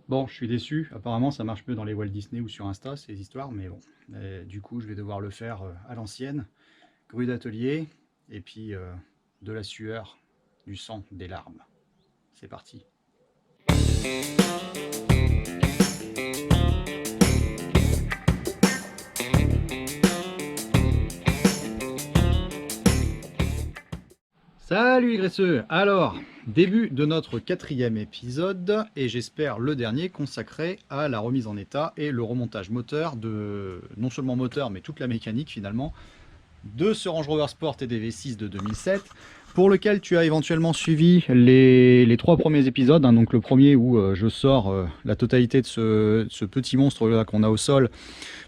Bon, je suis déçu. Apparemment, ça marche mieux dans les Walt Disney ou sur Insta, ces histoires, mais bon. Du coup, je vais devoir le faire à l'ancienne. Grue d'atelier, et puis de la sueur, du sang, des larmes. C'est parti. Salut les graisseux. Alors, début de notre 4e épisode, et j'espère le dernier, consacré à la remise en état et le remontage moteur de, non seulement moteur, mais toute la mécanique finalement, de ce Range Rover Sport et des V6 de 2007, pour lequel tu as éventuellement suivi les 3 premiers épisodes, hein, donc le premier où je sors la totalité de ce petit monstre là qu'on a au sol,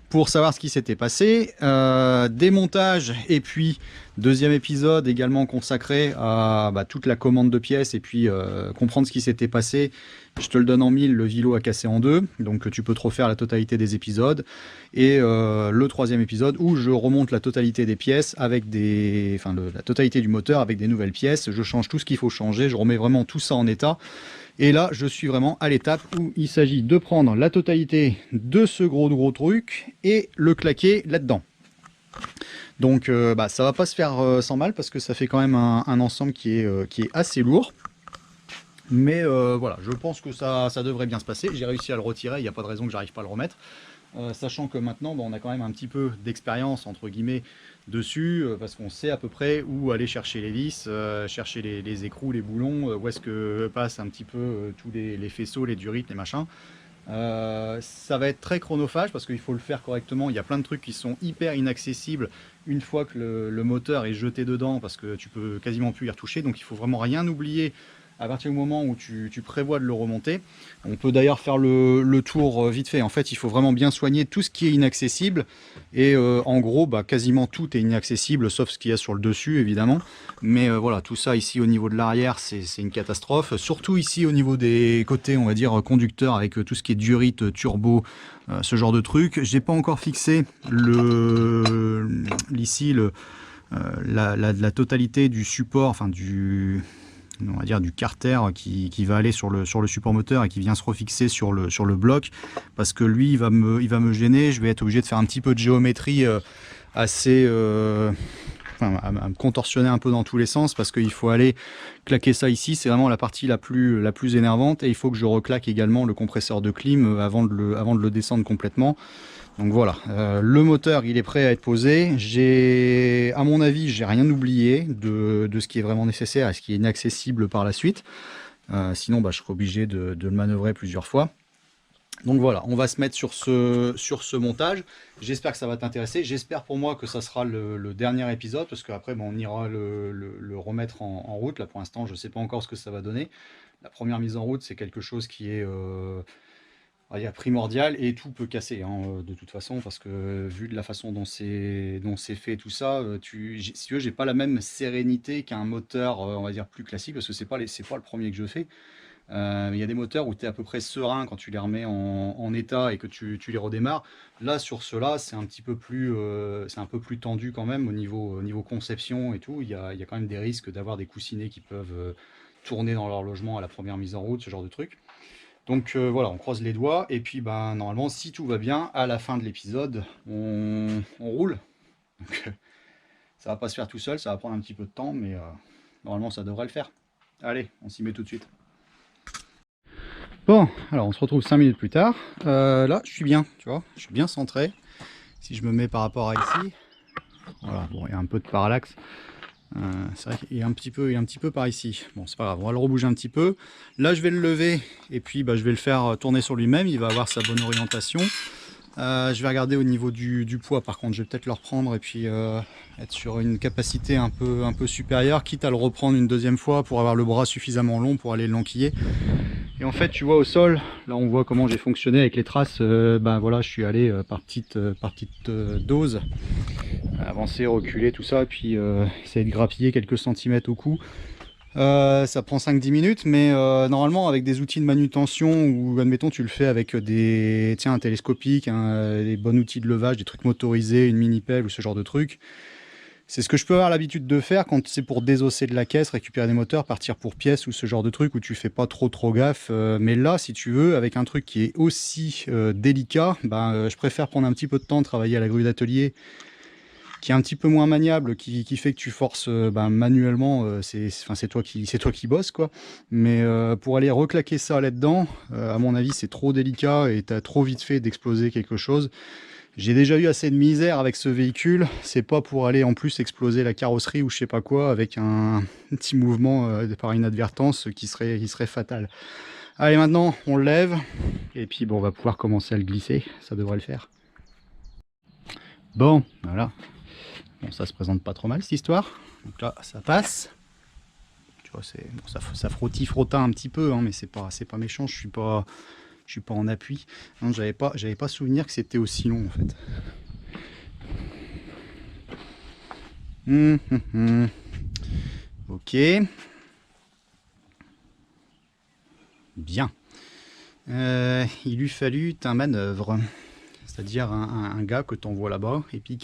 pour savoir ce qui s'était passé, démontage, et puis deuxième épisode également consacré à toute la commande de pièces et puis comprendre ce qui s'était passé. Je te le donne en mille, le Vilo a cassé en deux, donc tu peux te refaire la totalité des épisodes. Et le troisième épisode où je remonte la totalité des pièces avec la totalité du moteur avec des nouvelles pièces. Je change tout ce qu'il faut changer, je remets vraiment tout ça en état. Et là, je suis vraiment à l'étape où il s'agit de prendre la totalité de ce gros truc et le claquer là-dedans. Donc ça va pas se faire sans mal parce que ça fait quand même un ensemble qui est assez lourd. Mais voilà, je pense que ça devrait bien se passer. J'ai réussi à le retirer, il n'y a pas de raison que j'arrive pas à le remettre. Sachant que maintenant, on a quand même un petit peu d'expérience, entre guillemets, dessus, parce qu'on sait à peu près où aller chercher les vis, chercher les écrous, les boulons, où est-ce que passent un petit peu tous les faisceaux, les durites, les machins. Ça va être très chronophage parce qu'il faut le faire correctement. Il y a plein de trucs qui sont hyper inaccessibles une fois que le moteur est jeté dedans parce que tu peux quasiment plus y retoucher. Donc il faut vraiment rien oublier à partir du moment où tu prévois de le remonter. On peut d'ailleurs faire le tour vite fait. En fait, il faut vraiment bien soigner tout ce qui est inaccessible. Et en gros, quasiment tout est inaccessible, sauf ce qu'il y a sur le dessus, évidemment. Mais voilà, tout ça ici au niveau de l'arrière, c'est une catastrophe. Surtout ici au niveau des côtés, on va dire, conducteurs, avec tout ce qui est durite, turbo, ce genre de truc. J'ai pas encore fixé ici la totalité du support, enfin on va dire du carter qui va aller sur le support moteur et qui vient se refixer sur le bloc, parce que lui il va me gêner. Je vais être obligé de faire un petit peu de géométrie assez à me contorsionner un peu dans tous les sens, parce qu'il faut aller claquer ça ici. C'est vraiment la partie la plus énervante, et il faut que je reclaque également le compresseur de clim avant de le descendre complètement. Donc voilà, le moteur il est prêt à être posé. À mon avis, j'ai rien oublié de ce qui est vraiment nécessaire et ce qui est inaccessible par la suite. Sinon, je serai obligé de le manœuvrer plusieurs fois. Donc voilà, on va se mettre sur ce montage. J'espère que ça va t'intéresser. J'espère pour moi que ça sera le dernier épisode, parce qu'après on ira le remettre en route. Là pour l'instant, je ne sais pas encore ce que ça va donner. La première mise en route, c'est quelque chose qui est primordial, et tout peut casser de toute façon, parce que vu de la façon dont c'est fait tout ça, si tu veux, j'ai pas la même sérénité qu'un moteur on va dire plus classique, parce que c'est pas le premier que je fais. Il y a des moteurs où tu es à peu près serein quand tu les remets en état et que tu les redémarres. Là sur ceux-là, c'est un peu plus tendu quand même au niveau conception et tout. Il y a quand même des risques d'avoir des coussinets qui peuvent tourner dans leur logement à la première mise en route, ce genre de truc. Donc voilà, on croise les doigts, et puis normalement, si tout va bien, à la fin de l'épisode, on roule. Donc, ça va pas se faire tout seul, ça va prendre un petit peu de temps, mais normalement ça devrait le faire. Allez, on s'y met tout de suite. Bon, alors on se retrouve 5 minutes plus tard. Là, je suis bien, tu vois, je suis bien centré. Si je me mets par rapport à ici, voilà, bon, il y a un peu de parallaxe. C'est vrai qu'il est un petit peu par ici. Bon, c'est pas grave, on va le rebouger un petit peu. Là, je vais le lever, et puis je vais le faire tourner sur lui-même. Il va avoir sa bonne orientation. Je vais regarder au niveau du poids. Par contre, je vais peut-être le reprendre et puis être sur une capacité un peu supérieure, quitte à le reprendre une deuxième fois pour avoir le bras suffisamment long pour aller l'enquiller. Et en fait, tu vois au sol, là on voit comment j'ai fonctionné avec les traces. Voilà, je suis allé par petite dose, avancer, reculer, tout ça, et puis essayer de grappiller quelques centimètres au cou. Ça prend 5-10 minutes, mais normalement avec des outils de manutention, ou admettons tu le fais avec un télescopique, des bons outils de levage, des trucs motorisés, une mini pelle ou ce genre de truc, C'est ce que je peux avoir l'habitude de faire quand c'est pour désosser de la caisse, récupérer des moteurs, partir pour pièces ou ce genre de truc où tu fais pas trop gaffe. Mais là, si tu veux, avec un truc qui est aussi délicat, je préfère prendre un petit peu de temps, travailler à la grue d'atelier, qui est un petit peu moins maniable, qui fait que tu forces manuellement. C'est toi qui bosses, quoi. Mais pour aller reclaquer ça là-dedans, à mon avis, c'est trop délicat et tu as trop vite fait d'exploser quelque chose. J'ai déjà eu assez de misère avec ce véhicule, c'est pas pour aller en plus exploser la carrosserie ou je sais pas quoi avec un petit mouvement par inadvertance qui serait fatal. Allez, maintenant on le lève et puis bon, on va pouvoir commencer à le glisser, ça devrait le faire. Bon, voilà. Bon, ça se présente pas trop mal cette histoire. Donc là, ça passe. Tu vois, bon, ça frotta un petit peu, hein, mais c'est pas méchant, je suis pas en appui. Non, j'avais pas souvenir que c'était aussi long en fait. Ok. Bien. Il lui fallut un manœuvre. C'est-à-dire un gars que tu envoies là-bas et puis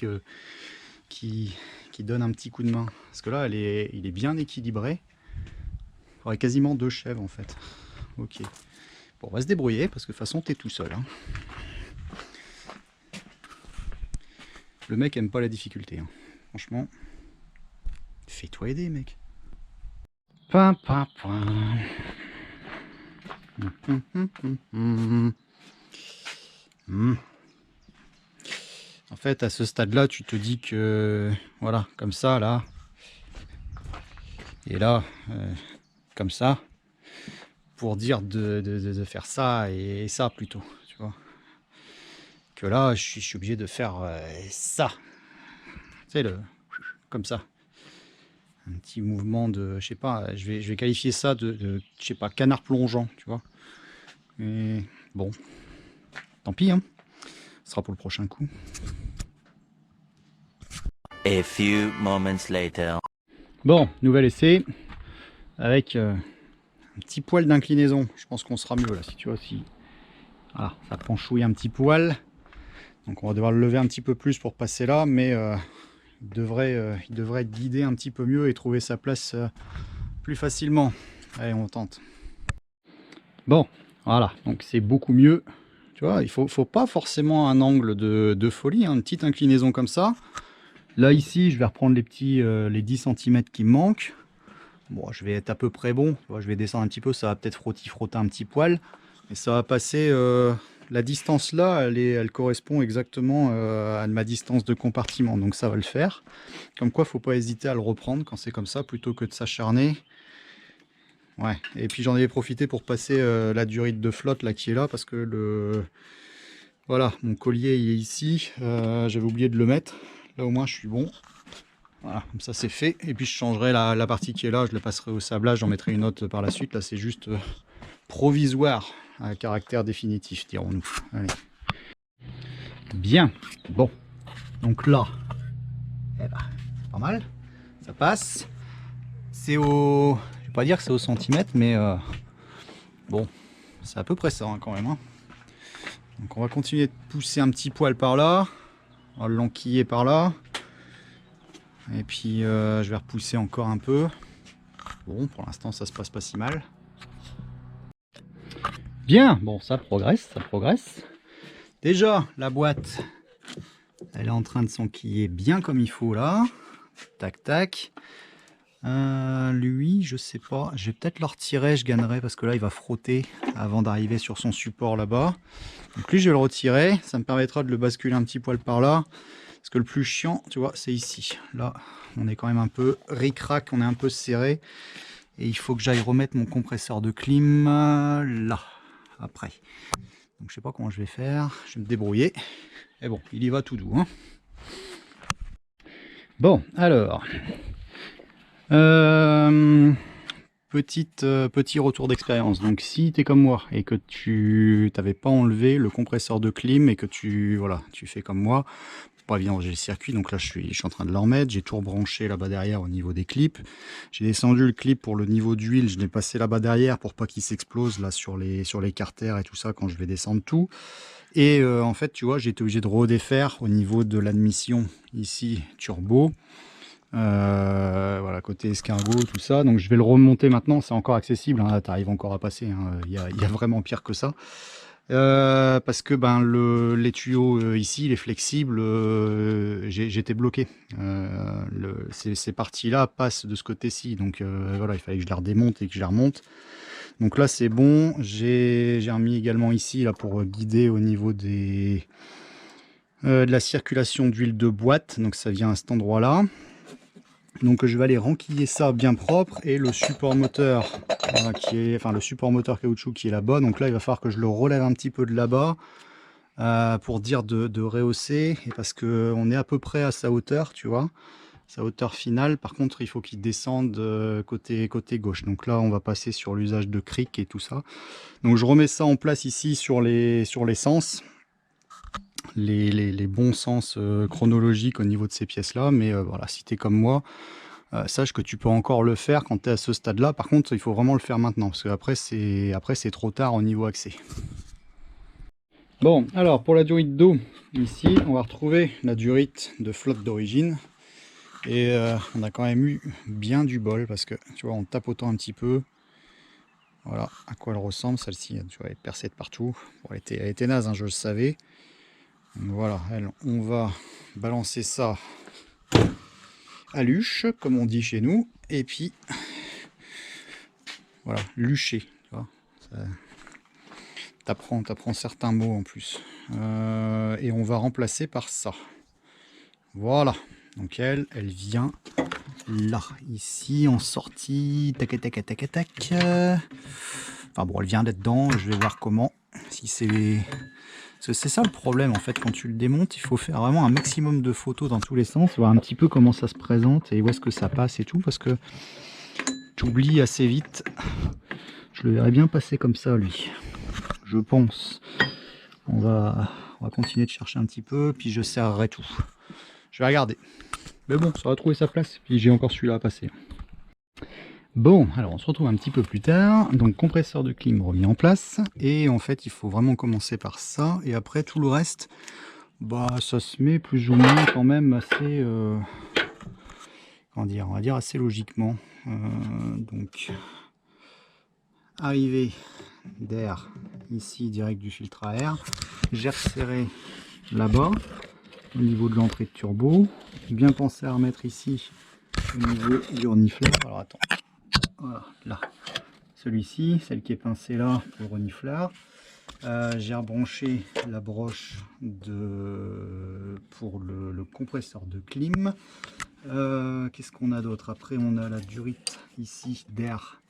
qui donne un petit coup de main. Parce que là, il est bien équilibré. Il faudrait quasiment 2 chèvres en fait. Ok. Bon, on va se débrouiller parce que de toute façon, tu es tout seul. Hein. Le mec aime pas la difficulté. Hein. Franchement, fais-toi aider, mec. En fait, à ce stade-là, tu te dis que, voilà, comme ça, là, et là, comme ça, pour dire de faire ça et ça plutôt, tu vois. Que là, je suis obligé de faire ça. Tu sais, comme ça. Un petit mouvement de, je sais pas, je vais qualifier ça de je sais pas, canard plongeant, tu vois. Et bon, tant pis, hein. Ce sera pour le prochain coup. A few moments later. Bon, nouvel essai avec un petit poil d'inclinaison. Je pense qu'on sera mieux là, si tu vois, si voilà, ça penchouille un petit poil. Donc on va devoir le lever un petit peu plus pour passer là, mais il devrait être guidé un petit peu mieux et trouver sa place plus facilement. Allez, on tente. Bon, voilà, donc c'est beaucoup mieux. Tu vois, il faut pas forcément un angle de folie, hein, une petite inclinaison comme ça. Là, ici, je vais reprendre les 10 cm qui me manquent. Bon, je vais être à peu près bon. Tu vois, je vais descendre un petit peu, ça va peut-être frotter un petit poil. Et ça va passer... la distance là, elle correspond exactement à ma distance de compartiment. Donc ça va le faire. Comme quoi, faut pas hésiter à le reprendre quand c'est comme ça, plutôt que de s'acharner. Ouais, et puis j'en avais profité pour passer la durite de flotte là qui est là, parce que voilà, mon collier il est ici. J'avais oublié de le mettre. Là au moins je suis bon. Voilà, comme ça c'est fait. Et puis je changerai la partie qui est là, je la passerai au sablage, j'en mettrai une autre par la suite. Là c'est juste provisoire, à caractère définitif, dirons-nous. Allez. Bien, bon. Donc là, eh ben, pas mal. Ça passe. C'est au... Je vais pas dire que c'est au centimètre, mais bon, c'est à peu près ça hein, quand même. Hein. Donc on va continuer de pousser un petit poil par là. On va l'enquiller par là. Et puis je vais repousser encore un peu. Bon, pour l'instant ça se passe pas si mal. Bien, bon ça progresse, ça progresse. Déjà la boîte, elle est en train de s'enquiller bien comme il faut là. Tac tac. Lui, je sais pas, je vais peut-être le retirer, je gagnerai parce que là il va frotter avant d'arriver sur son support là-bas. Donc lui je vais le retirer, ça me permettra de le basculer un petit poil par là. Parce que le plus chiant, tu vois, c'est ici. Là, on est quand même un peu ric-rac, on est un peu serré. Et il faut que j'aille remettre mon compresseur de clim là, après. Donc je sais pas comment je vais faire, je vais me débrouiller. Et bon, il y va tout doux. Hein. Bon, alors... petit retour d'expérience. Donc si tu es comme moi et que tu n'avais pas enlevé le compresseur de clim et que tu fais comme moi, pas évident, j'ai le circuit, donc là je suis en train de l'en remettre, j'ai tout rebranché là-bas derrière au niveau des clips. J'ai descendu le clip pour le niveau d'huile, je l'ai passé là-bas derrière pour pas qu'il s'explose là sur les carters et tout ça quand je vais descendre tout. Et en fait tu vois, j'ai été obligé de redéfaire au niveau de l'admission ici turbo. Voilà, côté escargot, tout ça. Donc je vais le remonter maintenant, c'est encore accessible, hein, tu arrives encore à passer, hein. Il y a vraiment pire que ça. Parce que ben, les tuyaux ici, il est flexible, j'étais bloqué. Ces parties-là passent de ce côté-ci, donc voilà, il fallait que je la redémonte et que je la remonte. Donc là c'est bon, j'ai remis également ici là, pour guider au niveau de la circulation d'huile de boîte, donc ça vient à cet endroit-là. Donc je vais aller renquiller ça bien propre et le support moteur le support moteur caoutchouc qui est là-bas. Donc là il va falloir que je le relève un petit peu de là-bas pour dire de rehausser, et parce que on est à peu près à sa hauteur, tu vois, sa hauteur finale. Par contre il faut qu'il descende côté gauche. Donc là on va passer sur l'usage de cric et tout ça. Donc je remets ça en place ici sur les sens. Les bons sens chronologiques au niveau de ces pièces là, mais voilà, si tu es comme moi, sache que tu peux encore le faire quand tu es à ce stade là. Par contre il faut vraiment le faire maintenant, parce que après c'est trop tard au niveau accès. Bon, alors pour la durite d'eau, ici on va retrouver la durite de flotte d'origine, et on a quand même eu bien du bol, parce que tu vois, en tapotant un petit peu, voilà à quoi elle ressemble celle-ci. Tu vois, elle est percée de partout. Bon, elle était naze, hein, je le savais. Voilà, on va balancer ça à luche, comme on dit chez nous, et puis voilà, lucher, tu vois, t'apprends certains mots en plus. Et on va remplacer par ça. Voilà, donc elle vient là, ici, en sortie, tac, tac, tac, tac. Enfin bon, elle vient là-dedans, je vais voir comment, si c'est... Parce que c'est ça le problème en fait, quand tu le démontes, il faut faire vraiment un maximum de photos dans tous les sens, voir un petit peu comment ça se présente et où est-ce que ça passe et tout, parce que tu oublies assez vite. Je le verrais bien passer comme ça, lui, je pense. On va continuer de chercher un petit peu, puis je serrerai tout. Je vais regarder. Mais bon, ça va trouver sa place, puis j'ai encore celui-là à passer. Bon, alors on se retrouve un petit peu plus tard. Donc compresseur de clim remis en place, et en fait il faut vraiment commencer par ça, et après tout le reste, bah ça se met plus ou moins quand même assez, comment dire, on va dire assez logiquement. Donc arrivée d'air ici direct du filtre à air, j'ai resserré là-bas au niveau de l'entrée de turbo, bien pensé à remettre ici au niveau du renifleur. Alors attends, voilà, là, celui-ci, celle qui est pincée là pour le renifleur. J'ai rebranché la broche pour le compresseur de clim. Qu'est-ce qu'on a d'autre? Après on a la durite ici d'air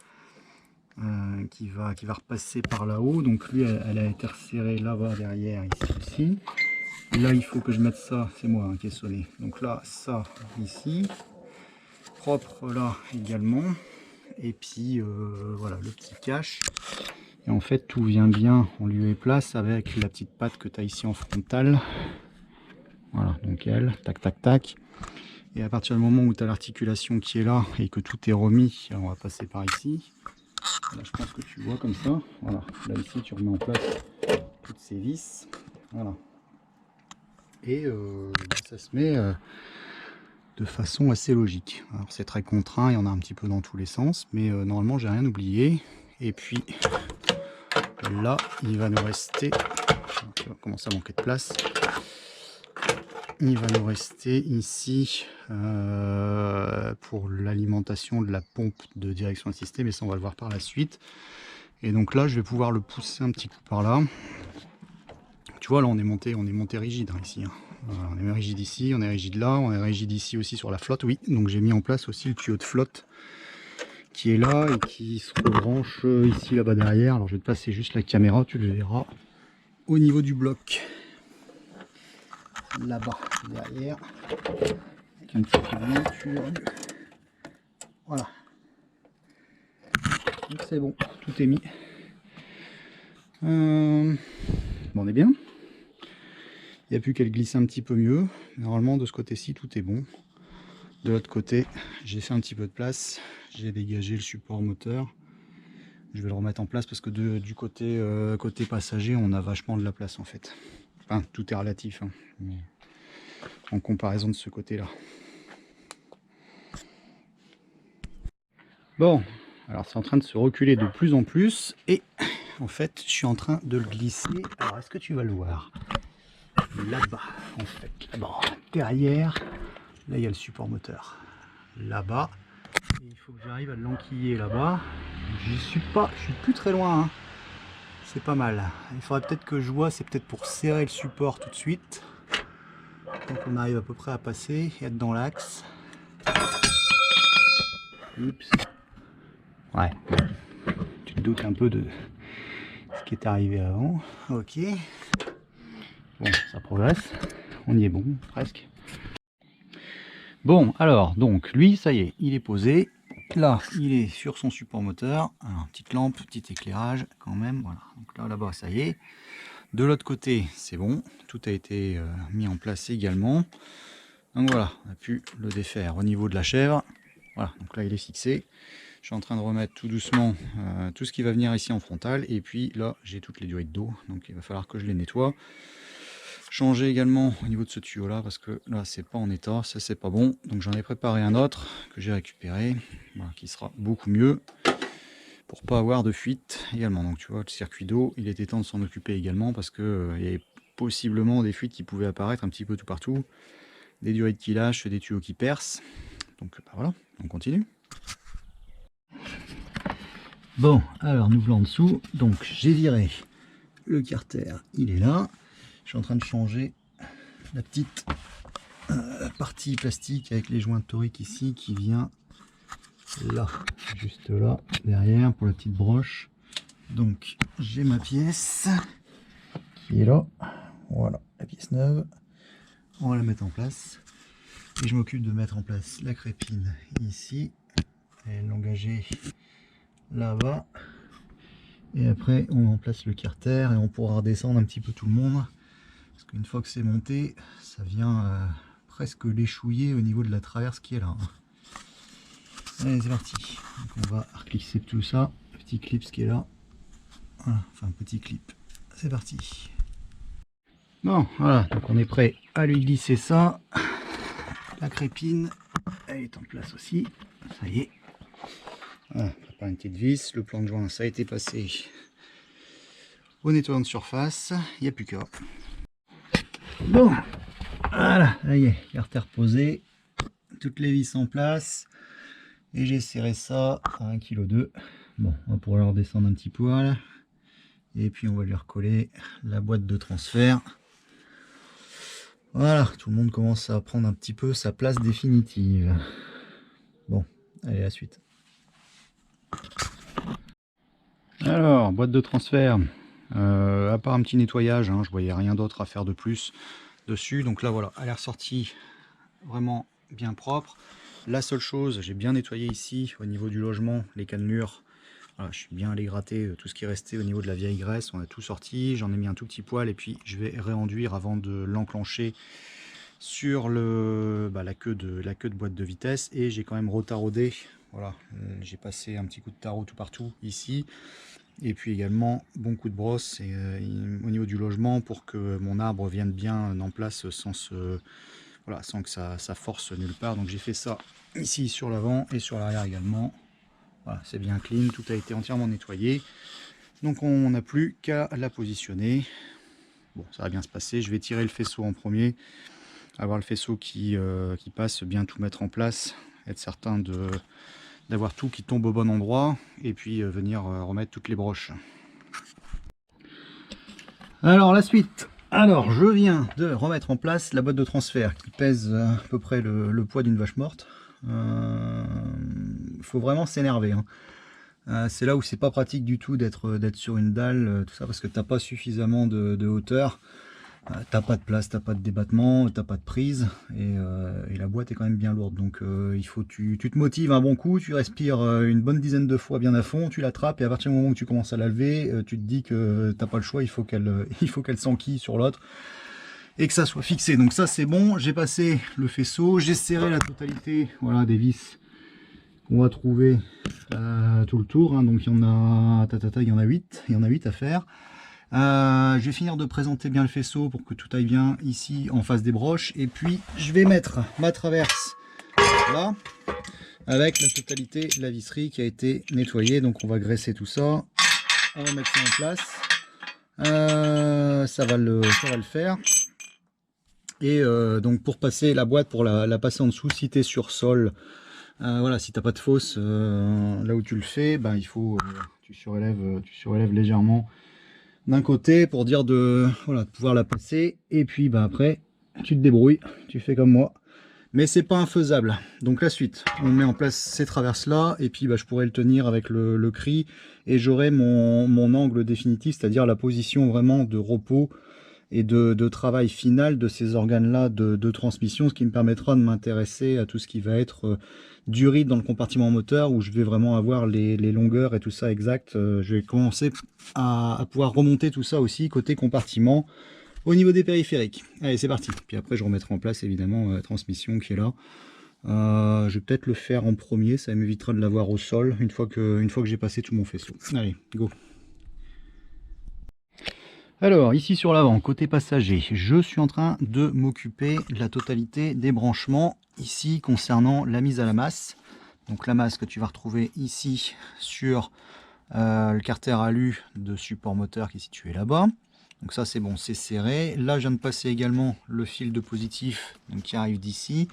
qui va repasser par là-haut. Donc lui elle a été resserrée là-bas derrière, ici aussi. Là il faut que je mette ça, c'est moi qui ai sonné. Donc là ça ici, propre là également. Et puis voilà le petit cache. Et en fait tout vient bien en lieu et place avec la petite patte que tu as ici en frontale. Voilà, donc elle, tac tac tac. Et à partir du moment où tu as l'articulation qui est là et que tout est remis, on va passer par ici. Là je pense que tu vois comme ça. Voilà, là ici tu remets en place toutes ces vis. Voilà. Et ça se met de façon assez logique. Alors c'est très contraint, il y en a un petit peu dans tous les sens, mais normalement j'ai rien oublié. Et puis là il va nous rester, tu vois, commence à manquer de place, il va nous rester ici pour l'alimentation de la pompe de direction assistée, mais ça on va le voir par la suite. Et donc là je vais pouvoir le pousser un petit coup par là. Tu vois, là on est monté rigide hein, ici, hein. Voilà, on est rigide ici, on est rigide là, on est rigide ici aussi sur la flotte. Oui, donc j'ai mis en place aussi le tuyau de flotte qui est là et qui se rebranche ici là-bas derrière. Alors je vais te passer juste la caméra, tu le verras au niveau du bloc là-bas derrière avec un petit peu de vue. Voilà, donc c'est bon, tout est mis. Bon, on est bien. Il n'y a plus qu'à le glisser un petit peu mieux. Normalement de ce côté-ci tout est bon. De l'autre côté j'ai fait un petit peu de place, j'ai dégagé le support moteur. Je vais le remettre en place parce que du côté passager on a vachement de la place en fait. Enfin tout est relatif hein, mais en comparaison de ce côté là. Bon, alors c'est en train de se reculer de plus en plus et en fait je suis en train de le glisser. Alors est-ce que tu vas le voir? Là-bas, en fait, là-bas, derrière, là il y a le support moteur. Là-bas, il faut que j'arrive à l'enquiller là-bas. J'y suis pas, je suis plus très loin. Hein. C'est pas mal. Il faudrait peut-être que je vois, c'est peut-être pour serrer le support tout de suite. Donc on arrive à peu près à passer et être dans l'axe. Oups. Ouais. Tu te doutes un peu de ce qui est arrivé avant. Ok. Bon, ça progresse. On y est bon, presque. Bon, alors, donc, lui, ça y est, il est posé. Là, il est sur son support moteur. Alors, petite lampe, petit éclairage, quand même. Voilà. Donc là, là-bas, ça y est. De l'autre côté, c'est bon. Tout a été mis en place également. Donc voilà, on a pu le défaire au niveau de la chèvre. Voilà, donc là, il est fixé. Je suis en train de remettre tout doucement tout ce qui va venir ici en frontal. Et puis là, j'ai toutes les durites d'eau. Donc il va falloir que je les nettoie. Changer également au niveau de ce tuyau là parce que là c'est pas en état, ça c'est pas bon, donc j'en ai préparé un autre que j'ai récupéré, voilà, qui sera beaucoup mieux pour pas avoir de fuite également. Donc tu vois, le circuit d'eau, il était temps de s'en occuper également parce que il y avait possiblement des fuites qui pouvaient apparaître un petit peu tout partout, des durites qui lâchent, des tuyaux qui percent. Donc bah voilà, on continue. Bon, alors nous voilà en dessous, donc j'ai viré le carter, il est là. Je suis en train de changer la petite partie plastique avec les joints toriques ici qui vient là, juste là, derrière pour la petite broche. Donc j'ai ma pièce qui est là. Voilà, la pièce neuve. On va la mettre en place. Et je m'occupe de mettre en place la crépine ici. Et l'engager là-bas. Et après on met en place le carter et on pourra redescendre un petit peu tout le monde. Parce qu'une fois que c'est monté, ça vient presque l'échouiller au niveau de la traverse qui est là. Allez, c'est parti. Donc on va reclisser tout ça. Petit clip qui est là. Voilà, enfin petit clip. C'est parti. Bon, voilà, donc on est prêt à lui glisser ça. La crépine, elle est en place aussi. Ça y est. Voilà, on prépare une petite vis. Le plan de joint, ça a été passé au nettoyant de surface. Il n'y a plus qu'à. Bon, voilà, ça y est, carter posé, toutes les vis en place, et j'ai serré ça à 1,2 kg. Bon, on va pouvoir le redescendre un petit poil, et puis on va lui recoller la boîte de transfert. Voilà, tout le monde commence à prendre un petit peu sa place définitive. Bon, allez, la suite. Alors, boîte de transfert. À part un petit nettoyage, hein, je voyais rien d'autre à faire de plus dessus. Donc là voilà, elle est ressortie vraiment bien propre. La seule chose, j'ai bien nettoyé ici au niveau du logement, les cannelures. Voilà, je suis bien allé gratter tout ce qui restait au niveau de la vieille graisse. On a tout sorti, j'en ai mis un tout petit poil et puis je vais réenduire avant de l'enclencher sur la queue de boîte de vitesse. Et j'ai quand même retaraudé. Voilà, j'ai passé un petit coup de tarot tout partout ici. Et puis également bon coup de brosse au niveau du logement pour que mon arbre vienne bien en place sans que ça force nulle part. Donc j'ai fait ça ici sur l'avant et sur l'arrière également. Voilà, c'est bien clean, tout a été entièrement nettoyé. Donc on n'a plus qu'à la positionner. Bon, ça va bien se passer. Je vais tirer le faisceau en premier, avoir le faisceau qui passe, bien tout mettre en place, être certain d'avoir tout qui tombe au bon endroit et puis venir remettre toutes les broches. Alors la suite, alors je viens de remettre en place la boîte de transfert qui pèse à peu près le poids d'une vache morte. Faut vraiment s'énerver, hein. C'est là où c'est pas pratique du tout d'être sur une dalle, tout ça, parce que t'as pas suffisamment de hauteur. T'as pas de place, t'as pas de débattement, t'as pas de prise et la boîte est quand même bien lourde, donc il faut tu te motives un bon coup, tu respires une bonne dizaine de fois bien à fond, tu l'attrapes et à partir du moment où tu commences à la lever, tu te dis que t'as pas le choix, il faut qu'elle s'enquille sur l'autre et que ça soit fixé. Donc ça c'est bon, j'ai passé le faisceau, j'ai serré la totalité, voilà, des vis qu'on va trouver tout le tour, hein. Donc il y en a il y en a 8 à faire. Je vais finir de présenter bien le faisceau pour que tout aille bien ici en face des broches, et puis je vais mettre ma traverse là. avec la totalité de la visserie qui a été nettoyée. Donc on va graisser tout ça, on va mettre ça en place. Ça va le faire. Et donc pour passer la boîte, pour la passer en dessous, si tu es sur sol, voilà, si tu n'as pas de fosse là où tu le fais, ben, il faut tu surélèves légèrement d'un côté pour dire de pouvoir la passer. Et puis ben, après tu te débrouilles, tu fais comme moi. Mais c'est pas infaisable. Donc la suite, on met en place ces traverses là, et puis bah, je pourrais le tenir avec le cri, et j'aurai mon angle définitif, c'est-à-dire la position vraiment de repos et de travail final de ces organes là de transmission, ce qui me permettra de m'intéresser à tout ce qui va être durite dans le compartiment moteur, où je vais vraiment avoir les longueurs et tout ça exact. Je vais commencer à pouvoir remonter tout ça aussi côté compartiment au niveau des périphériques. Allez, c'est parti. Puis après je remettrai en place évidemment la transmission qui est là. Je vais peut-être le faire en premier, ça m'évitera de l'avoir au sol une fois que j'ai passé tout mon faisceau. Allez, go. Alors ici sur l'avant, côté passager, je suis en train de m'occuper de la totalité des branchements ici concernant la mise à la masse. Donc la masse que tu vas retrouver ici sur le carter alu de support moteur qui est situé là-bas. Donc ça c'est bon, c'est serré. Là je viens de passer également le fil de positif donc, qui arrive d'ici,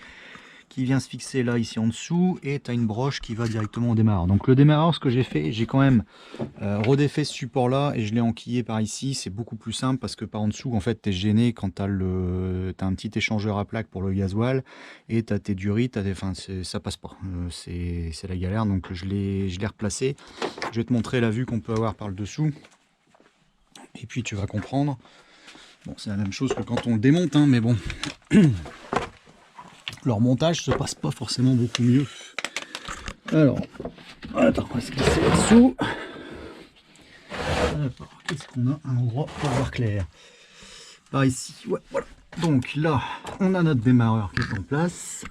qui vient se fixer là ici en dessous, et tu as une broche qui va directement au démarreur. Donc le démarreur, ce que j'ai fait, j'ai quand même redéfait ce support là et je l'ai enquillé par ici. C'est beaucoup plus simple parce que par en dessous en fait tu es gêné quand tu as un petit échangeur à plaque pour le gasoil et tu as tes durites, ça passe pas, c'est la galère. Donc je l'ai replacé. Je vais te montrer la vue qu'on peut avoir par le dessous et puis tu vas comprendre. Bon, c'est la même chose que quand on le démonte, hein, mais bon leur montage se passe pas forcément beaucoup mieux. Alors, attends, on va se glisser là-dessous. Qu'est-ce qu'on a un endroit pour voir clair? Par ici, ouais, voilà. Donc là, on a notre démarreur qui est en place.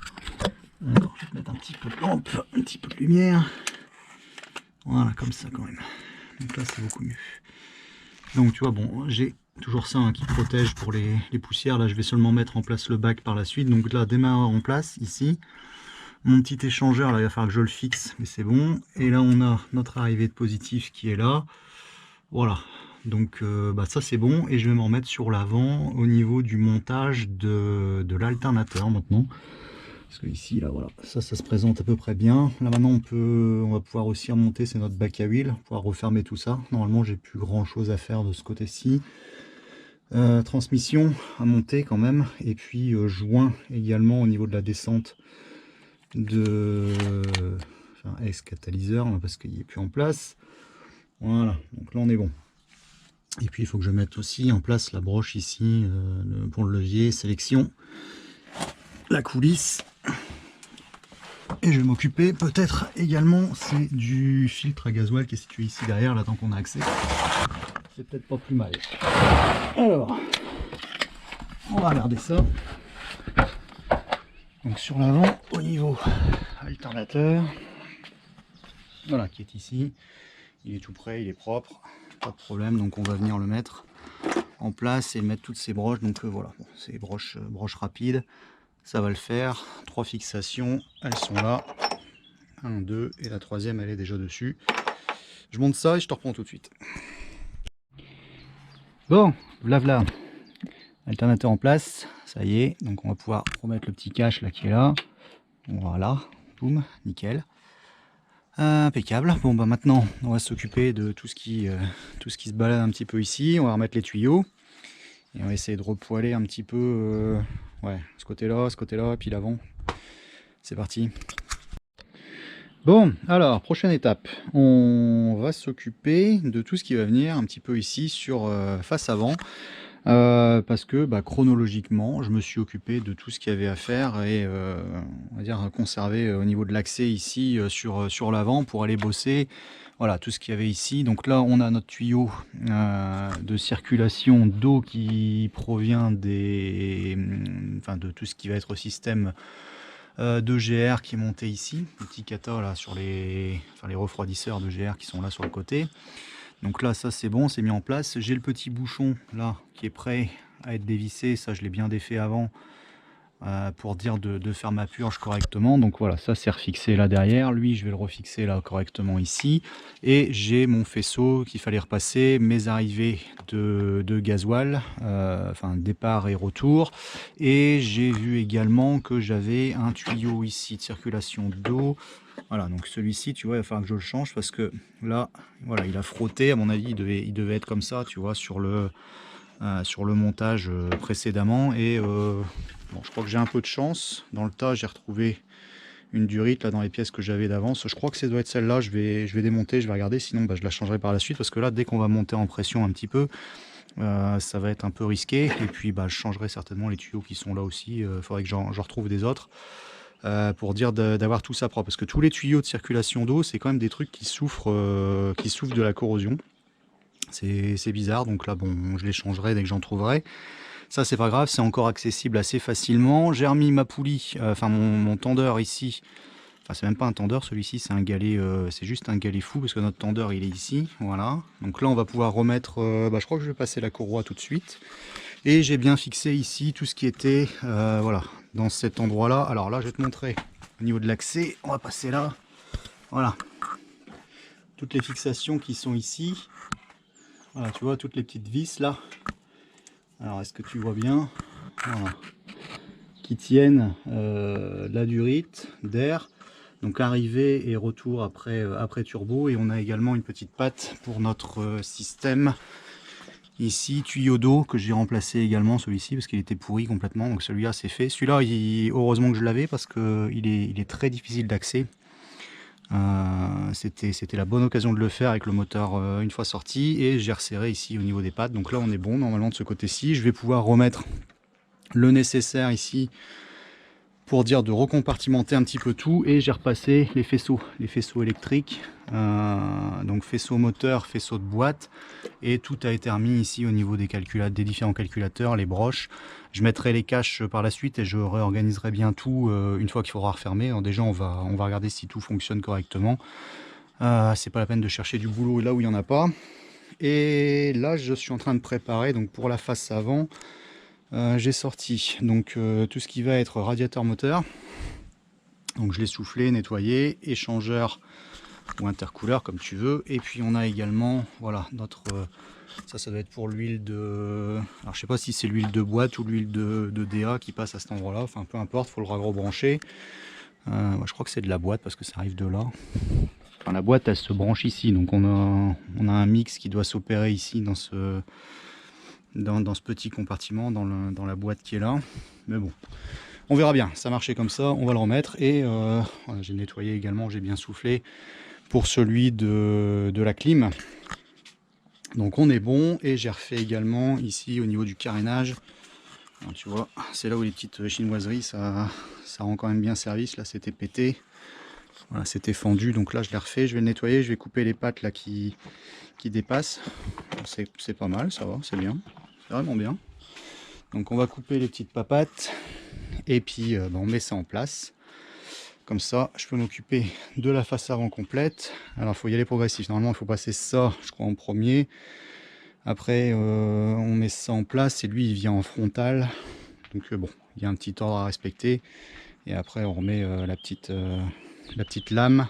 Alors, je vais te mettre un petit peu de lampe, un petit peu de lumière. Voilà, comme ça quand même. Donc là, c'est beaucoup mieux. Donc tu vois, bon, j'ai toujours ça hein, qui protège pour les poussières. Là je vais seulement mettre en place le bac par la suite. Donc là, démarreur en place ici. Mon petit échangeur là, il va falloir que je le fixe, mais c'est bon. Et là on a notre arrivée de positif qui est là. Voilà, donc bah, ça c'est bon. Et je vais m'en remettre sur l'avant au niveau du montage de l'alternateur maintenant. Parce que ici, là, voilà, ça se présente à peu près bien. Là maintenant on va pouvoir aussi remonter, c'est notre bac à huile, pouvoir refermer tout ça. Normalement j'ai plus grand chose à faire de ce côté-ci. Transmission à monter quand même, et puis joint également au niveau de la descente de ex-catalyseur parce qu'il n'est plus en place. Voilà, donc là on est bon. Et puis il faut que je mette aussi en place la broche ici pour le levier sélection, la coulisse. Et je vais m'occuper peut-être également, c'est du filtre à gasoil qui est situé ici derrière, là tant qu'on a accès. C'est peut-être pas plus mal. Alors, on va regarder ça. Donc sur l'avant, au niveau alternateur, voilà, qui est ici. Il est tout prêt, il est propre, pas de problème. Donc on va venir le mettre en place et mettre toutes ces broches. Donc voilà, bon, c'est broches rapides. Ça va le faire. 3 fixations, elles sont là. 1, 2, et la troisième, elle est déjà dessus. Je monte ça et je te reprends tout de suite. Bon, voilà. Alternateur en place, ça y est. Donc on va pouvoir remettre le petit cache là qui est là. Voilà, boum, nickel. Impeccable. Bon bah maintenant, on va s'occuper de tout ce qui se balade un petit peu ici. On va remettre les tuyaux. Et on va essayer de repoiler un petit peu ouais, ce côté-là, puis l'avant. C'est parti. Bon, alors, prochaine étape. On va s'occuper de tout ce qui va venir un petit peu ici sur face avant. Parce que bah, chronologiquement, je me suis occupé de tout ce qu'il y avait à faire et on va dire conserver au niveau de l'accès ici sur l'avant pour aller bosser. Voilà, tout ce qu'il y avait ici. Donc là, on a notre tuyau de circulation d'eau qui provient de tout ce qui va être système d'EGR qui est monté ici. Le petit kata là sur les refroidisseurs d'EGR qui sont là sur le côté. Donc là, ça c'est bon, c'est mis en place. J'ai le petit bouchon là qui est prêt à être dévissé. Ça, je l'ai bien défait avant. pour dire de faire ma purge correctement. Donc voilà, ça c'est refixé là derrière. Lui, je vais le refixer là correctement ici. Et j'ai mon faisceau qu'il fallait repasser, mes arrivées de gasoil, enfin départ et retour. Et j'ai vu également que j'avais un tuyau ici de circulation d'eau. Voilà, donc celui-ci, tu vois, il va falloir que je le change parce que là, voilà, il a frotté. À mon avis, il devait être comme ça, tu vois, sur le montage précédemment. Et bon, je crois que j'ai un peu de chance. Dans le tas, j'ai retrouvé une durite là dans les pièces que j'avais d'avance. Je crois que ça doit être celle-là. Je vais démonter, je vais regarder. Sinon, bah, je la changerai par la suite parce que là, dès qu'on va monter en pression un petit peu, ça va être un peu risqué. Et puis, bah, je changerai certainement les tuyaux qui sont là aussi. Il faudrait que j'en retrouve des autres. Pour dire d'avoir tout ça propre, parce que tous les tuyaux de circulation d'eau, c'est quand même des trucs qui souffrent de la corrosion. C'est bizarre, donc là bon, je les changerai dès que j'en trouverai. Ça c'est pas grave, c'est encore accessible assez facilement. J'ai remis ma poulie, enfin mon tendeur ici. Enfin c'est même pas un tendeur, celui-ci c'est un galet, c'est juste un galet fou parce que notre tendeur il est ici, voilà. Donc là on va pouvoir remettre, je crois que je vais passer la courroie tout de suite. Et j'ai bien fixé ici tout ce qui était, voilà, dans cet endroit-là. Alors là, je vais te montrer au niveau de l'accès. On va passer là. Voilà. Toutes les fixations qui sont ici. Voilà, tu vois, toutes les petites vis là. Alors, est-ce que tu vois bien? Voilà. Qui tiennent la durite d'air. Donc, arrivée et retour après turbo. Et on a également une petite patte pour notre système. Ici, tuyau d'eau que j'ai remplacé également, celui-ci, parce qu'il était pourri complètement. Donc celui-là, c'est fait. Celui-là, heureusement que je l'avais parce qu'il est très difficile d'accès. C'était la bonne occasion de le faire avec le moteur une fois sorti. Et j'ai resserré ici au niveau des pattes. Donc là, on est bon normalement de ce côté-ci. Je vais pouvoir remettre le nécessaire ici pour dire de recompartimenter un petit peu tout. Et j'ai repassé les faisceaux électriques. Donc faisceau moteur, faisceau de boîte, et tout a été remis ici au niveau des différents calculateurs, les broches. Je mettrai les caches par la suite et je réorganiserai bien tout une fois qu'il faudra refermer. Alors déjà on va regarder si tout fonctionne correctement. C'est pas la peine de chercher du boulot là où il n'y en a pas. Et là je suis en train de préparer donc pour la face avant. J'ai sorti donc tout ce qui va être radiateur moteur. Donc je l'ai soufflé, nettoyé, échangeur ou intercouleur comme tu veux. Et puis on a également voilà notre ça doit être pour l'huile de, alors je sais pas si c'est l'huile de boîte ou l'huile de DA qui passe à cet endroit là, enfin peu importe, faut le rebrancher. Je crois que c'est de la boîte parce que ça arrive de là. Enfin, la boîte elle se branche ici, donc on a un mix qui doit s'opérer ici dans ce petit compartiment, dans la boîte qui est là. Mais bon, on verra bien, ça marchait comme ça, on va le remettre. Et voilà, j'ai nettoyé également, j'ai bien soufflé pour celui de la clim. Donc on est bon. Et j'ai refait également ici au niveau du carénage. Alors, tu vois, c'est là où les petites chinoiseries, ça rend quand même bien service. Là c'était pété, voilà, c'était fendu, donc là je l'ai refait. Je vais le nettoyer, je vais couper les pattes là qui dépassent. C'est pas mal, ça va, c'est bien, c'est vraiment bien. Donc on va couper les petites papates et puis on met ça en place. Comme ça, je peux m'occuper de la face avant complète. Alors, il faut y aller progressif. Normalement, il faut passer ça, je crois, en premier. Après, on met ça en place et lui, il vient en frontal. Donc, bon, il y a un petit ordre à respecter. Et après, on remet la petite lame.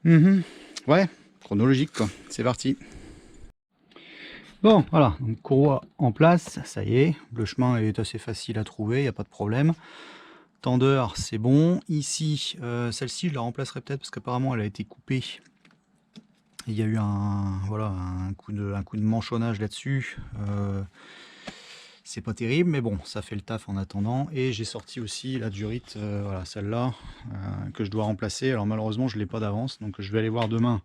Ouais, chronologique, quoi. C'est parti. Bon, voilà. Donc, courroie en place. Ça y est. Le chemin est assez facile à trouver. Il n'y a pas de problème. Tendeur, c'est bon. Ici, celle-ci, je la remplacerai peut-être parce qu'apparemment, elle a été coupée. Il y a eu un coup de manchonnage là-dessus. C'est pas terrible, mais bon, ça fait le taf en attendant. Et j'ai sorti aussi la durite, voilà, celle-là, que je dois remplacer. Alors malheureusement, je ne l'ai pas d'avance, donc je vais aller voir demain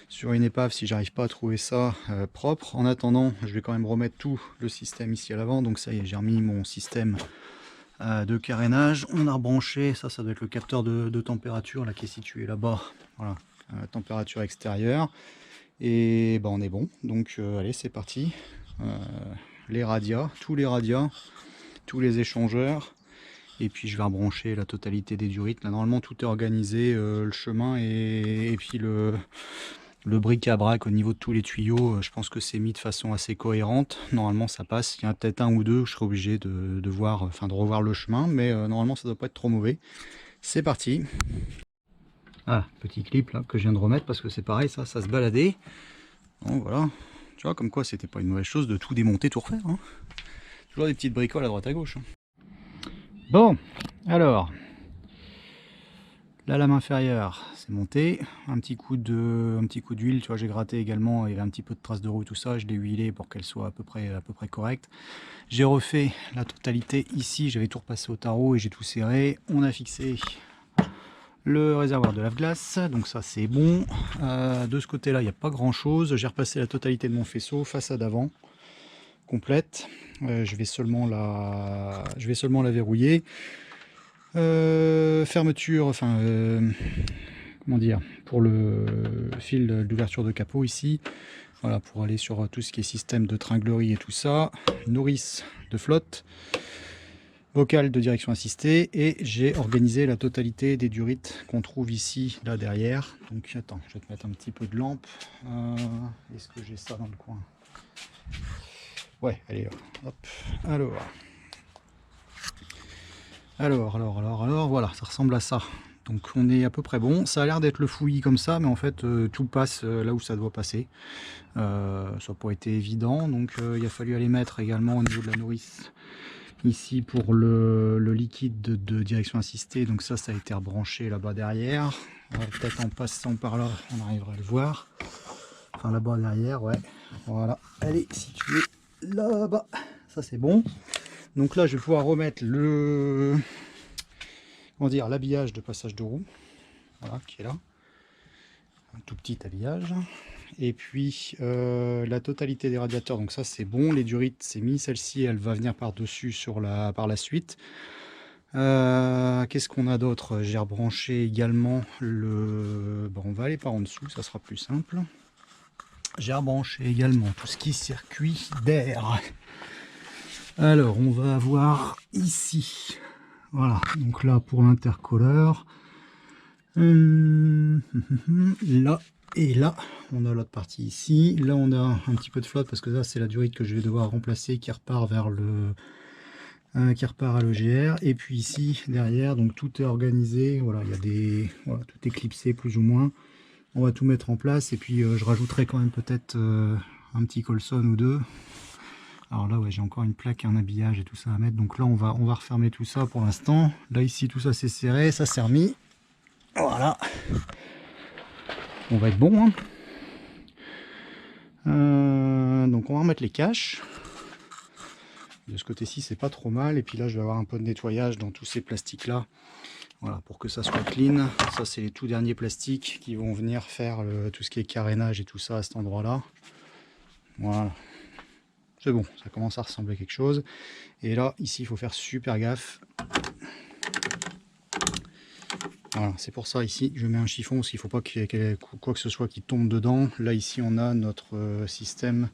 sur une épave si j'arrive pas à trouver ça propre. En attendant, je vais quand même remettre tout le système ici à l'avant. Donc ça y est, j'ai remis mon système de carénage. On a rebranché, ça doit être le capteur de température là qui est situé là-bas. Voilà, température extérieure. Et on est bon. Donc allez, c'est parti. Les radias, tous les échangeurs. Et puis je vais rebrancher la totalité des durites. Là, normalement tout est organisé, le chemin et puis Le bric-à-brac au niveau de tous les tuyaux, je pense que c'est mis de façon assez cohérente. Normalement ça passe. Il y en a peut-être un ou deux, je serai obligé de voir, enfin de revoir le chemin, mais normalement ça doit pas être trop mauvais. C'est parti. Ah, petit clip là que je viens de remettre parce que c'est pareil, ça se baladait. Donc voilà. Tu vois, comme quoi c'était pas une mauvaise chose de tout démonter, tout refaire. Hein. Toujours des petites bricoles à droite à gauche. Hein. Bon, alors. La lame inférieure, c'est monté. Un petit coup d'huile, tu vois, j'ai gratté également. Il y avait un petit peu de traces de roue, tout ça. Je l'ai huilé pour qu'elle soit à peu près correcte. J'ai refait la totalité ici. J'avais tout repassé au tarot et j'ai tout serré. On a fixé le réservoir de lave-glace, donc ça c'est bon. De ce côté-là, il n'y a pas grand-chose. J'ai repassé la totalité de mon faisceau, façade avant, complète. Je vais seulement la verrouiller. Fermeture, enfin, comment dire, pour le fil d'ouverture de capot ici, voilà, pour aller sur tout ce qui est système de tringlerie et tout ça, nourrice de flotte, vocale de direction assistée, et j'ai organisé la totalité des durites qu'on trouve ici, là derrière. Donc attends, je vais te mettre un petit peu de lampe. Est-ce que j'ai ça dans le coin? Ouais, allez, hop, alors, voilà, ça ressemble à ça. Donc on est à peu près bon. Ça a l'air d'être le fouillis comme ça, mais en fait tout passe là où ça doit passer. Ça n'a pas été évident, donc il a fallu aller mettre également au niveau de la nourrice ici pour le liquide de direction assistée. Donc ça a été rebranché là-bas derrière. Peut-être en passant par là, on arrivera à le voir. Enfin là-bas derrière, ouais. Voilà, elle est située là-bas. Ça c'est bon. Donc là, je vais pouvoir remettre l'habillage de passage de roue, voilà, qui est là, un tout petit habillage. Et puis la totalité des radiateurs, donc ça c'est bon. Les durites, c'est mis. Celle-ci, elle va venir par-dessus par la suite. Qu'est-ce qu'on a d'autre? J'ai rebranché également bon, on va aller par en dessous, ça sera plus simple. J'ai rebranché également tout ce qui est circuit d'air. Alors, on va avoir ici, voilà, donc là pour l'intercolleur, là et là, on a l'autre partie ici. Là, on a un petit peu de flotte parce que là, c'est la durite que je vais devoir remplacer qui repart vers qui repart à l'EGR. Et puis ici, derrière, donc tout est organisé, voilà, il y a voilà, tout est clipsé plus ou moins. On va tout mettre en place et puis je rajouterai quand même peut-être un petit colson ou deux. Alors là, ouais, j'ai encore une plaque, un habillage et tout ça à mettre. Donc là, on va refermer tout ça pour l'instant. Là, ici, tout ça c'est serré, ça s'est remis. Voilà. On va être bon. Hein. Donc on va remettre les caches. De ce côté-ci, c'est pas trop mal. Et puis là, je vais avoir un peu de nettoyage dans tous ces plastiques-là. Voilà, pour que ça soit clean. Ça, c'est les tout derniers plastiques qui vont venir faire tout ce qui est carénage et tout ça à cet endroit-là. Voilà. C'est bon, ça commence à ressembler à quelque chose. Et là, ici, il faut faire super gaffe. Voilà, c'est pour ça, ici, je mets un chiffon, parce qu'il ne faut pas qu'il y ait quoi que ce soit qui tombe dedans. Là, ici, on a notre système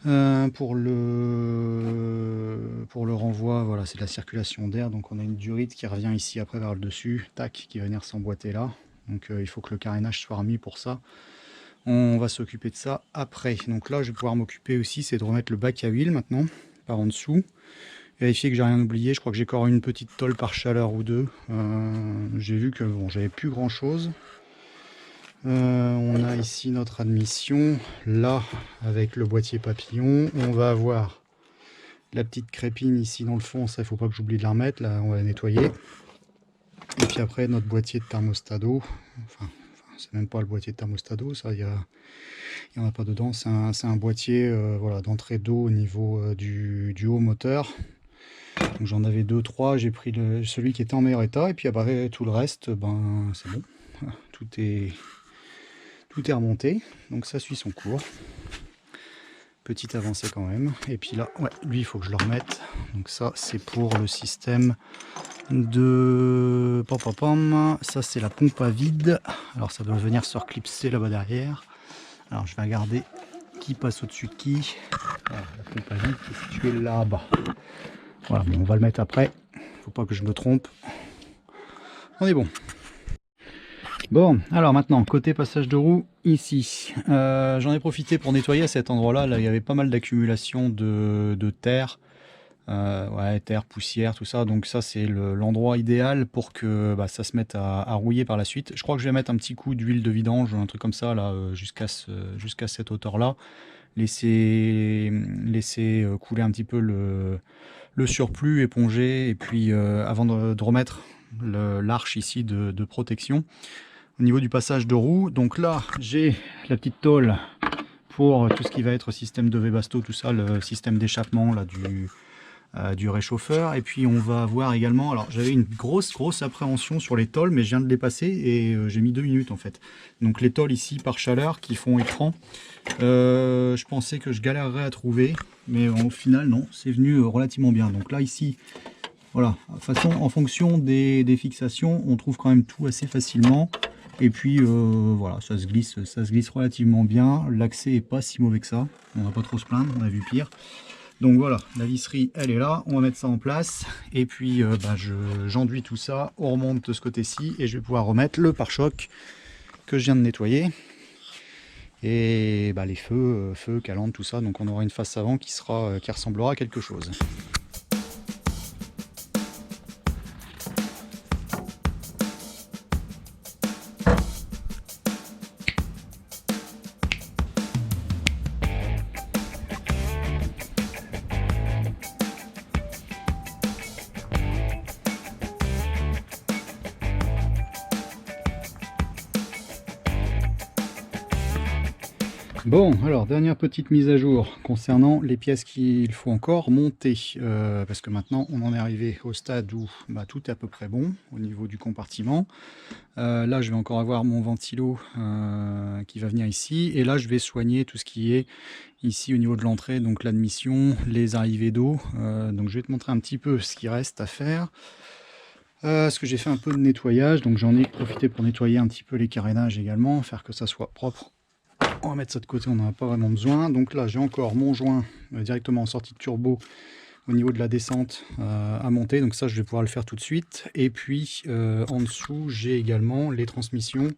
pour le renvoi. Voilà, c'est de la circulation d'air. Donc, on a une durite qui revient ici, après, vers le dessus. Tac, qui va venir s'emboîter là. Donc, il faut que le carénage soit remis pour ça. On va s'occuper de ça après. Donc là, je vais pouvoir m'occuper aussi, c'est de remettre le bac à huile maintenant, par en dessous. Vérifier que j'ai rien oublié. Je crois que j'ai encore une petite tôle par chaleur ou deux. J'ai vu que bon, j'avais plus grand chose. On a ici notre admission. Là, avec le boîtier papillon, on va avoir la petite crépine ici dans le fond. Ça, il faut pas que j'oublie de la remettre. Là, on va la nettoyer. Et puis après, notre boîtier de thermostat d'eau. Enfin, c'est même pas le boîtier de thermostat d'eau, ça, il n'y en a pas dedans. C'est un boîtier voilà, d'entrée d'eau au niveau du haut moteur. Donc j'en avais 2-3, j'ai pris celui qui était en meilleur état, et puis après tout le reste, ben c'est bon. Voilà, tout est remonté, donc ça suit son cours. Petite avancée quand même. Et puis là, ouais, lui il faut que je le remette. Donc ça c'est pour le système de ça c'est la pompe à vide. Alors ça doit venir se reclipser là-bas derrière. Alors je vais regarder qui passe au-dessus de qui. Voilà, la pompe à vide qui est située là-bas. Voilà, bon, on va le mettre après. Faut pas que je me trompe. On est bon. Bon, alors maintenant, côté passage de roue, ici, j'en ai profité pour nettoyer à cet endroit-là. Là, il y avait pas mal d'accumulation de terre, ouais, terre, poussière, tout ça. Donc ça, c'est l'endroit idéal pour que ça se mette à rouiller par la suite. Je crois que je vais mettre un petit coup d'huile de vidange, un truc comme ça, là, jusqu'à cette hauteur-là. Laisser couler un petit peu le surplus, éponger, et puis avant de remettre l'arche ici de protection. Au niveau du passage de roue, donc là j'ai la petite tôle pour tout ce qui va être système de Webasto, tout ça, le système d'échappement là du réchauffeur. Et puis on va avoir également, alors j'avais une grosse appréhension sur les tôles, mais je viens de les passer et j'ai mis 2 minutes en fait. Donc les tôles ici par chaleur qui font écran, je pensais que je galérerais à trouver, mais au final non, c'est venu relativement bien. Donc là ici, voilà, de toute façon en fonction des fixations, on trouve quand même tout assez facilement. Et puis voilà, ça se glisse relativement bien. L'accès est pas si mauvais que ça. On va pas trop se plaindre, on a vu pire. Donc voilà, la visserie elle est là, on va mettre ça en place. Et puis j'enduis tout ça, on remonte de ce côté-ci et je vais pouvoir remettre le pare-choc que je viens de nettoyer. Et les feux, calandres, tout ça. Donc on aura une face avant qui ressemblera à quelque chose. Bon, alors dernière petite mise à jour concernant les pièces qu'il faut encore monter, parce que maintenant on en est arrivé au stade où tout est à peu près bon au niveau du compartiment. Là je vais encore avoir mon ventilo qui va venir ici, et là je vais soigner tout ce qui est ici au niveau de l'entrée, donc l'admission, les arrivées d'eau. Donc je vais te montrer un petit peu ce qui reste à faire. Parce que j'ai fait un peu de nettoyage, donc j'en ai profité pour nettoyer un petit peu les carénages également, faire que ça soit propre. On va mettre ça de côté, on n'en a pas vraiment besoin. Donc là j'ai encore mon joint directement en sortie de turbo au niveau de la descente à monter, donc ça je vais pouvoir le faire tout de suite. Et puis en dessous j'ai également les transmissions.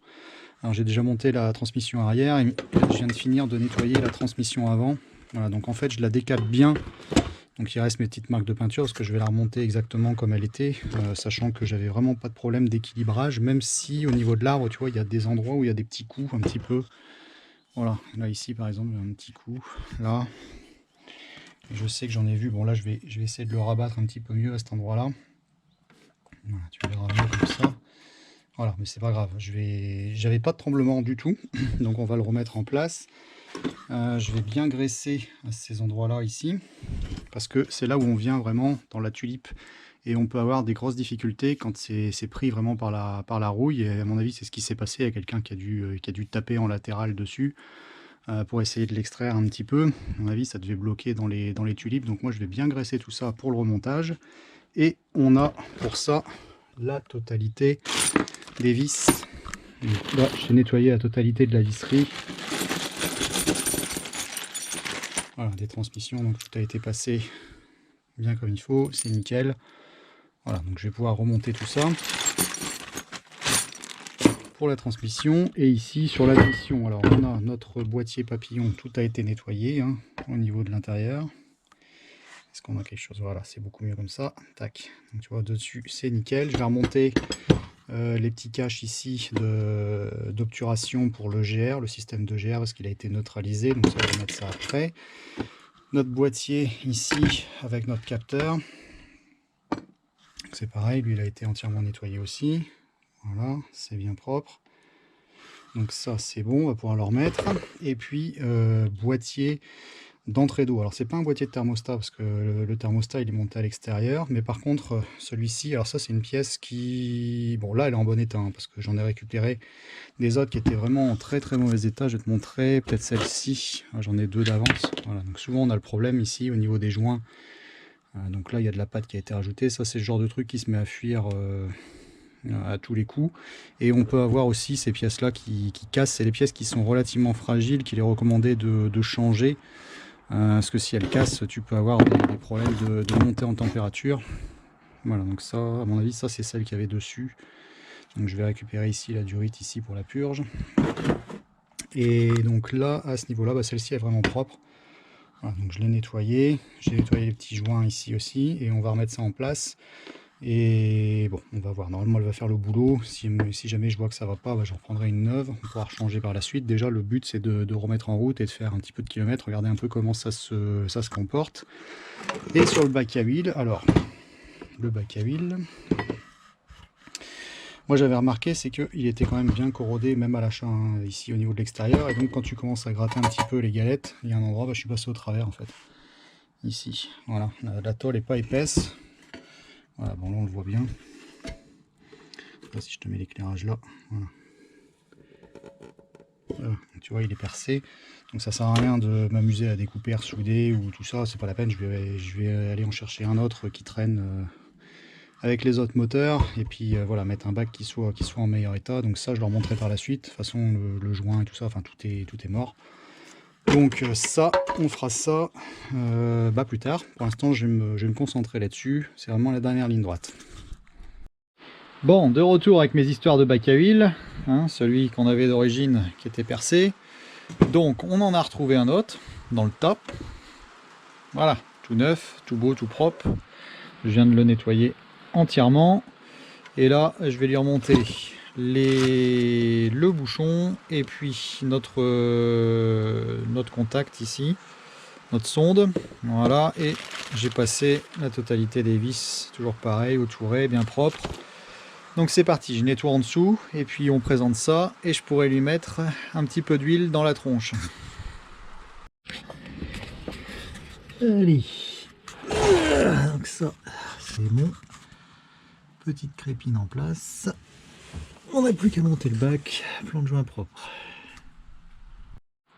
Alors j'ai déjà monté la transmission arrière et je viens de finir de nettoyer la transmission avant. Voilà, donc en fait je la décale bien. Donc il reste mes petites marques de peinture parce que je vais la remonter exactement comme elle était, sachant que j'avais vraiment pas de problème d'équilibrage, même si au niveau de l'arbre, tu vois, il y a des endroits où il y a des petits coups un petit peu. Voilà, là ici par exemple, un petit coup, là. Je sais que j'en ai vu, bon là je vais essayer de le rabattre un petit peu mieux à cet endroit-là. Voilà, tu verras mieux comme ça. Voilà, mais c'est pas grave, j'avais pas de tremblement du tout, donc on va le remettre en place. Je vais bien graisser à ces endroits-là ici, parce que c'est là où on vient vraiment dans la tulipe, et on peut avoir des grosses difficultés quand c'est pris vraiment par la rouille, et à mon avis c'est ce qui s'est passé à quelqu'un qui a dû taper en latéral dessus pour essayer de l'extraire un petit peu. À mon avis ça devait bloquer dans les tulipes, donc moi je vais bien graisser tout ça pour le remontage, et on a pour ça la totalité des vis. Donc là j'ai nettoyé la totalité de la visserie. Voilà, des transmissions, donc tout a été passé bien comme il faut, c'est nickel. Voilà, donc je vais pouvoir remonter tout ça pour la transmission. Et ici sur l'admission, alors on a notre boîtier papillon, tout a été nettoyé hein, au niveau de l'intérieur. Est-ce qu'on a quelque chose? Voilà, c'est beaucoup mieux comme ça. Tac, donc tu vois dessus c'est nickel. Je vais remonter les petits caches ici d'obturation pour le GR, le système de GR, parce qu'il a été neutralisé, donc ça on va mettre ça après. Notre boîtier ici avec notre capteur, c'est pareil, lui il a été entièrement nettoyé aussi. Voilà, c'est bien propre. Donc ça c'est bon, on va pouvoir le remettre. Et puis boîtier d'entrée d'eau. Alors c'est pas un boîtier de thermostat parce que le thermostat il est monté à l'extérieur, mais par contre celui-ci, alors ça c'est une pièce qui, bon là elle est en bon état hein, parce que j'en ai récupéré des autres qui étaient vraiment en très mauvais état. Je vais te montrer peut-être celle-ci, j'en ai deux d'avance. Voilà, donc souvent on a le problème ici au niveau des joints. Donc là il y a de la pâte qui a été rajoutée, ça c'est le genre de truc qui se met à fuir à tous les coups. Et on peut avoir aussi ces pièces là qui cassent, c'est les pièces qui sont relativement fragiles, qu'il est recommandé de changer. Parce que si elle casse, tu peux avoir des problèmes de montée en température. Voilà, donc ça, à mon avis, ça c'est celle qui avait dessus. Donc je vais récupérer ici la durite ici pour la purge. Et donc là, à ce niveau-là, bah, celle-ci est vraiment propre. Voilà, donc je l'ai nettoyé. J'ai nettoyé les petits joints ici aussi. Et on va remettre ça en place. Et bon, on va voir. Normalement, elle va faire le boulot. Si jamais je vois que ça va pas, bah, j'en reprendrai une neuve. On pourra changer par la suite. Déjà, le but, c'est de remettre en route et de faire un petit peu de kilomètres. Regardez un peu comment ça se comporte. Et sur le bac à huile, alors, le bac à huile... Moi j'avais remarqué, c'est qu'il était quand même bien corrodé, même à l'achat, hein, ici au niveau de l'extérieur. Et donc quand tu commences à gratter un petit peu les galettes, il y a un endroit, bah, je suis passé au travers en fait. Ici, voilà, la tôle n'est pas épaisse. Voilà, bon là on le voit bien. Là, si je te mets l'éclairage là, voilà. Voilà, tu vois il est percé. Donc ça sert à rien de m'amuser à découper, à ressouder ou tout ça, c'est pas la peine. Je vais aller en chercher un autre qui traîne avec les autres moteurs, et puis voilà, mettre un bac qui soit en meilleur état. Donc ça je leur montrerai par la suite. De toute façon le joint et tout ça, enfin tout est mort. Donc ça, on fera ça plus tard. Pour l'instant je vais me concentrer là-dessus. C'est vraiment la dernière ligne droite. Bon, de retour avec mes histoires de bac à huile, hein, celui qu'on avait d'origine qui était percé. Donc on en a retrouvé un autre dans le top. Voilà, tout neuf, tout beau, tout propre. Je viens de le nettoyer entièrement. Et là, je vais lui remonter le bouchon et puis notre contact ici, notre sonde. Voilà, et j'ai passé la totalité des vis, toujours pareil, au touret, bien propre. Donc c'est parti, je nettoie en dessous et puis on présente ça et je pourrais lui mettre un petit peu d'huile dans la tronche. Allez, donc ça c'est bon. Petite crépine en place. On n'a plus qu'à monter le bac, plan de joint propre.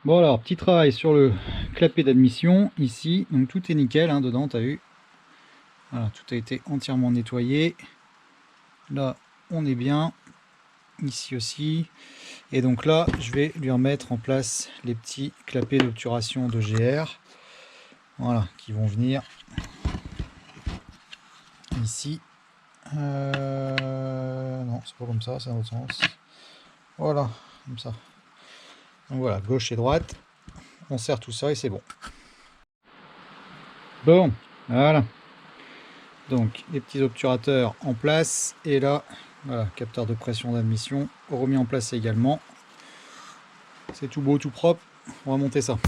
Bon alors, petit travail sur le clapet d'admission ici. Donc tout est nickel hein, dedans, t'as vu. Voilà, tout a été entièrement nettoyé. Là, on est bien. Ici aussi. Et donc là, je vais lui remettre en place les petits clapets d'obturation de GR. Voilà, qui vont venir ici. Non, c'est pas comme ça, c'est dans l'autre sens. Voilà, comme ça. Donc voilà, gauche et droite. On serre tout ça et c'est bon. Bon, voilà. Donc les petits obturateurs en place. Et là, voilà, capteur de pression d'admission remis en place également. C'est tout beau, tout propre. On va monter ça.